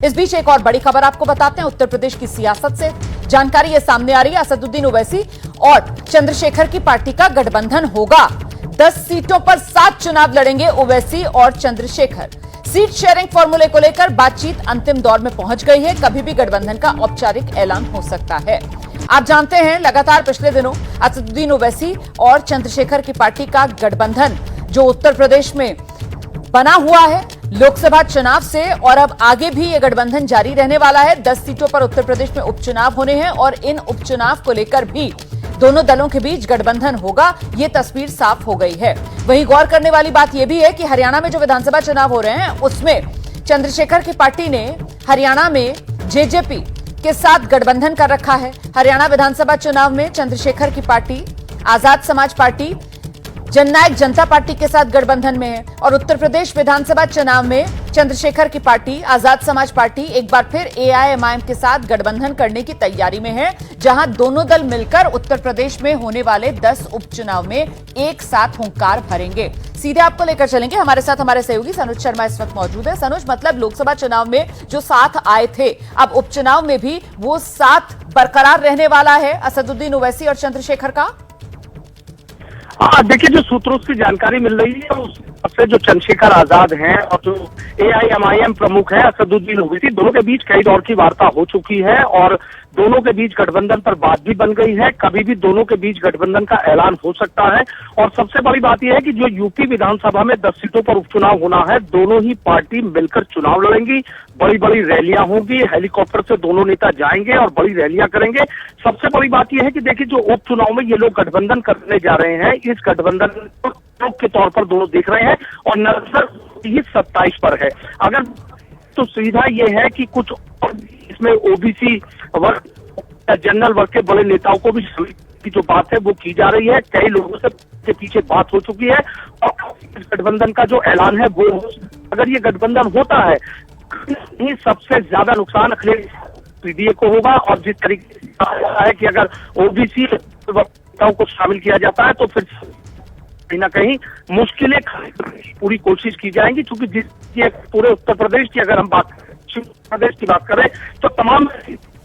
इस बीच एक और बड़ी खबर आपको बताते हैं उत्तर प्रदेश की सियासत से। जानकारी ये सामने आ रही है, असदुद्दीन ओवैसी और चंद्रशेखर की पार्टी का गठबंधन होगा। 10 सीटों पर 7 चुनाव लड़ेंगे ओवैसी और चंद्रशेखर। सीट शेयरिंग फॉर्मूले को लेकर बातचीत अंतिम दौर में पहुंच गई है। कभी भी गठबंधन का औपचारिक ऐलान हो सकता है। आप जानते हैं, लगातार पिछले दिनों असदुद्दीन ओवैसी और चंद्रशेखर की पार्टी का गठबंधन जो उत्तर प्रदेश में बना हुआ है लोकसभा चुनाव से, और अब आगे भी यह गठबंधन जारी रहने वाला है। 10 सीटों पर उत्तर प्रदेश में उपचुनाव होने हैं और इन उपचुनाव को लेकर भी दोनों दलों के बीच गठबंधन होगा, ये तस्वीर साफ हो गई है। वहीं गौर करने वाली बात यह भी है कि हरियाणा में जो विधानसभा चुनाव हो रहे हैं उसमें चंद्रशेखर की पार्टी ने हरियाणा में जेजेपी के साथ गठबंधन कर रखा है। हरियाणा विधानसभा चुनाव में चंद्रशेखर की पार्टी आजाद समाज पार्टी जननायक जनता पार्टी के साथ गठबंधन में है, और उत्तर प्रदेश विधानसभा चुनाव में चंद्रशेखर की पार्टी आजाद समाज पार्टी एक बार फिर एआईएमआईएम के साथ गठबंधन करने की तैयारी में है, जहां दोनों दल मिलकर उत्तर प्रदेश में होने वाले 10 उपचुनाव में एक साथ हुंकार भरेंगे। सीधे आपको लेकर चलेंगे, हमारे साथ हमारे सहयोगी सनुज शर्मा इस वक्त मौजूद है। सनुज, मतलब लोकसभा चुनाव में जो साथ आए थे, अब उपचुनाव में भी वो साथ बरकरार रहने वाला है असदुद्दीन ओवैसी और चंद्रशेखर का? देखिए, जो सूत्रों से जानकारी मिल रही है उससे जो चंद्रशेखर आजाद हैं और जो एआईएमआईएम प्रमुख है असदुद्दीन ओवैसी, दोनों के बीच कई दौर की वार्ता हो चुकी है और दोनों के बीच गठबंधन पर बात भी बन गई है। कभी भी दोनों के बीच गठबंधन का ऐलान हो सकता है। और सबसे बड़ी बात यह है कि जो यूपी विधानसभा में 10 सीटों पर उपचुनाव होना है, दोनों ही पार्टी मिलकर चुनाव लड़ेंगी। बड़ी बड़ी रैलियां होंगी, हेलीकॉप्टर से दोनों नेता जाएंगे और बड़ी रैलियां करेंगे। सबसे बड़ी बात यह है कि देखिए, जो उपचुनाव में ये लोग गठबंधन करने जा रहे हैं, इस गठबंधन को के तौर पर दोनों देख रहे हैं और नजर 27 पर है। अगर तो सीधा ये है कि कुछ इसमें ओबीसी वर्ग, जनरल वर्ग के बड़े नेताओं को भी की जो बात है वो की जा रही है। कई लोगों से के पीछे बात हो चुकी है और इस गठबंधन का जो ऐलान है वो, अगर ये गठबंधन होता है, सबसे ज्यादा नुकसान अखिलेश पीडीए को होगा। और जिस तरीके से कहा जा रहा है कि अगर ओबीसी नेताओं को शामिल किया जाता है तो फिर कहीं ना कहीं मुश्किलें पूरी कोशिश की जाएंगी, क्योंकि जिस पूरे उत्तर प्रदेश की अगर हम प्रदेश की बात करें तो तमाम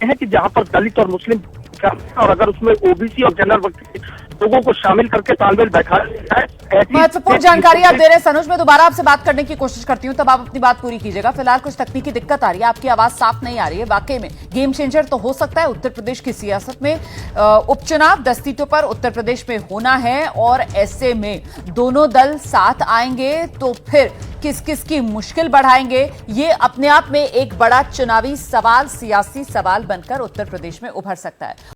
है कि जहां पर दलित और मुस्लिम, और अगर उसमें ओबीसी और जनरल वर्ग के लोगों को शामिल करके तालमेल बैठा जाए। महत्वपूर्ण जानकारी आप दे रहे हैं सनुज। मैं दोबारा आपसे बात करने की कोशिश करती हूं, तब आप अपनी बात पूरी कीजिएगा। फिलहाल कुछ तकनीकी दिक्कत आ रही है, आपकी आवाज साफ नहीं आ रही है। वाकई में गेम चेंजर तो हो सकता है उत्तर प्रदेश की सियासत में। उपचुनाव 10 सीटों पर उत्तर प्रदेश में होना है और ऐसे में दोनों दल साथ आएंगे तो फिर किस किस की मुश्किल बढ़ाएंगे, ये अपने आप में एक बड़ा चुनावी सवाल, सियासी सवाल बनकर उत्तर प्रदेश में उभर सकता है।